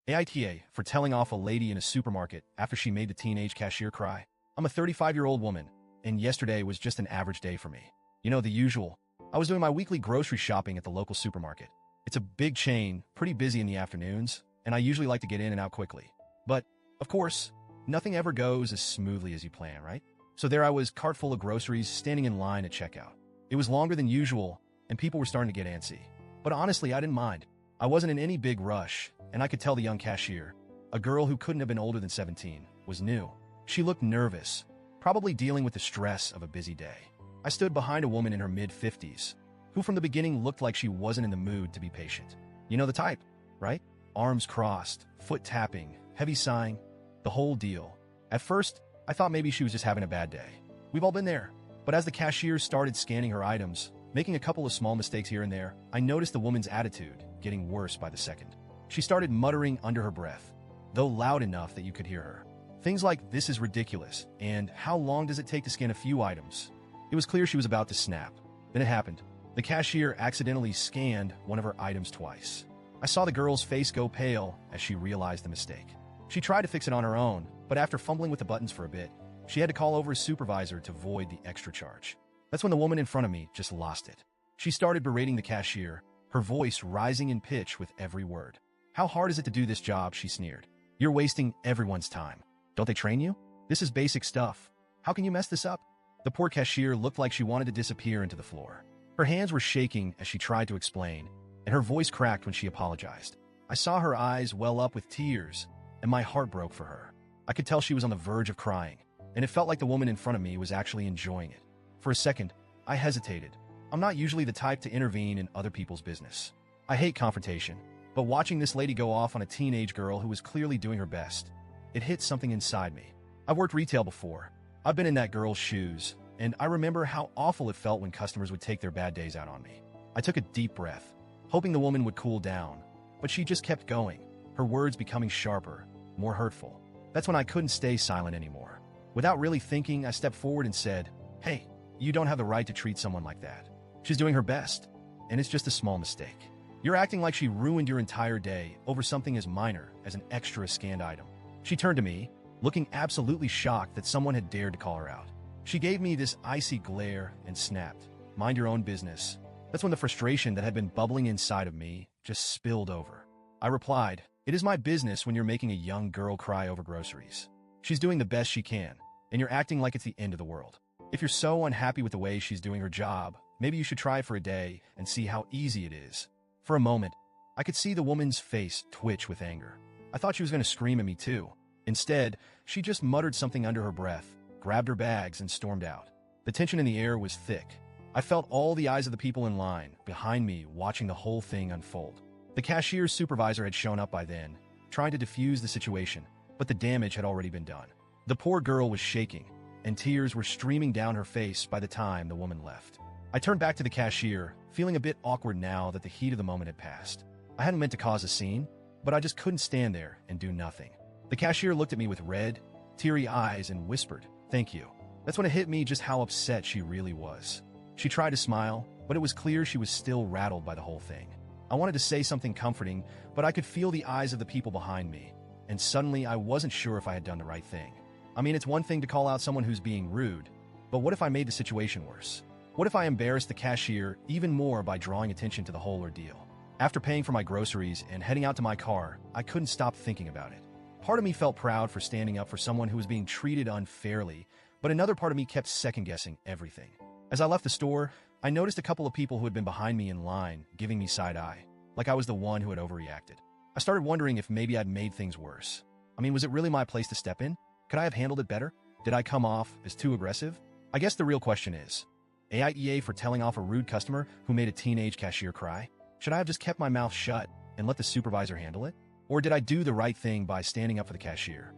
AITA for telling off a lady in a supermarket after she made the teenage cashier cry. I'm a 35-year-old woman, and yesterday was just an average day for me. You know, the usual. I was doing my weekly grocery shopping at the local supermarket. It's a big chain, pretty busy in the afternoons, and I usually like to get in and out quickly. But, of course, nothing ever goes as smoothly as you plan, right? So there I was, cart full of groceries, standing in line at checkout. It was longer than usual, and people were starting to get antsy. But honestly, I didn't mind. I wasn't in any big rush, and I could tell the young cashier, a girl who couldn't have been older than 17, was new. She looked nervous, probably dealing with the stress of a busy day. I stood behind a woman in her mid-50s, who from the beginning looked like she wasn't in the mood to be patient. You know the type, right? Arms crossed, foot tapping, heavy sighing, the whole deal. At first, I thought maybe she was just having a bad day. We've all been there. But as the cashier started scanning her items, making a couple of small mistakes here and there, I noticed the woman's attitude getting worse by the second. She started muttering under her breath, though loud enough that you could hear her. Things like, "This is ridiculous," and "How long does it take to scan a few items?" It was clear she was about to snap. Then it happened. The cashier accidentally scanned one of her items twice. I saw the girl's face go pale as she realized the mistake. She tried to fix it on her own, but after fumbling with the buttons for a bit, she had to call over a supervisor to void the extra charge. That's when the woman in front of me just lost it. She started berating the cashier, her voice rising in pitch with every word. "How hard is it to do this job?" she sneered. "You're wasting everyone's time. Don't they train you? This is basic stuff. How can you mess this up?" The poor cashier looked like she wanted to disappear into the floor. Her hands were shaking as she tried to explain, and her voice cracked when she apologized. I saw her eyes well up with tears, and my heart broke for her. I could tell she was on the verge of crying, and it felt like the woman in front of me was actually enjoying it. For a second, I hesitated. I'm not usually the type to intervene in other people's business. I hate confrontation, but watching this lady go off on a teenage girl who was clearly doing her best, it hit something inside me. I've worked retail before. I've been in that girl's shoes, and I remember how awful it felt when customers would take their bad days out on me. I took a deep breath, hoping the woman would cool down, but she just kept going, her words becoming sharper, more hurtful. That's when I couldn't stay silent anymore. Without really thinking, I stepped forward and said, "Hey, you don't have the right to treat someone like that. She's doing her best, and it's just a small mistake. You're acting like she ruined your entire day over something as minor as an extra scanned item." She turned to me, looking absolutely shocked that someone had dared to call her out. She gave me this icy glare and snapped, "Mind your own business." That's when the frustration that had been bubbling inside of me just spilled over. I replied, "It is my business when you're making a young girl cry over groceries. She's doing the best she can, and you're acting like it's the end of the world. If you're so unhappy with the way she's doing her job, maybe you should try it for a day and see how easy it is." For a moment, I could see the woman's face twitch with anger. I thought she was going to scream at me too. Instead, she just muttered something under her breath, grabbed her bags, and stormed out. The tension in the air was thick. I felt all the eyes of the people in line behind me watching the whole thing unfold. The cashier's supervisor had shown up by then, trying to defuse the situation, but the damage had already been done. The poor girl was shaking, and tears were streaming down her face by the time the woman left. I turned back to the cashier, feeling a bit awkward now that the heat of the moment had passed. I hadn't meant to cause a scene, but I just couldn't stand there and do nothing. The cashier looked at me with red, teary eyes and whispered, "Thank you." That's when it hit me just how upset she really was. She tried to smile, but it was clear she was still rattled by the whole thing. I wanted to say something comforting, but I could feel the eyes of the people behind me, and suddenly I wasn't sure if I had done the right thing. I mean, it's one thing to call out someone who's being rude, but what if I made the situation worse? What if I embarrassed the cashier even more by drawing attention to the whole ordeal? After paying for my groceries and heading out to my car, I couldn't stop thinking about it. Part of me felt proud for standing up for someone who was being treated unfairly, but another part of me kept second-guessing everything. As I left the store, I noticed a couple of people who had been behind me in line giving me side-eye, like I was the one who had overreacted. I started wondering if maybe I'd made things worse. I mean, was it really my place to step in? Could I have handled it better? Did I come off as too aggressive? I guess the real question is, AITA for telling off a rude customer who made a teenage cashier cry? Should I have just kept my mouth shut and let the supervisor handle it? Or did I do the right thing by standing up for the cashier?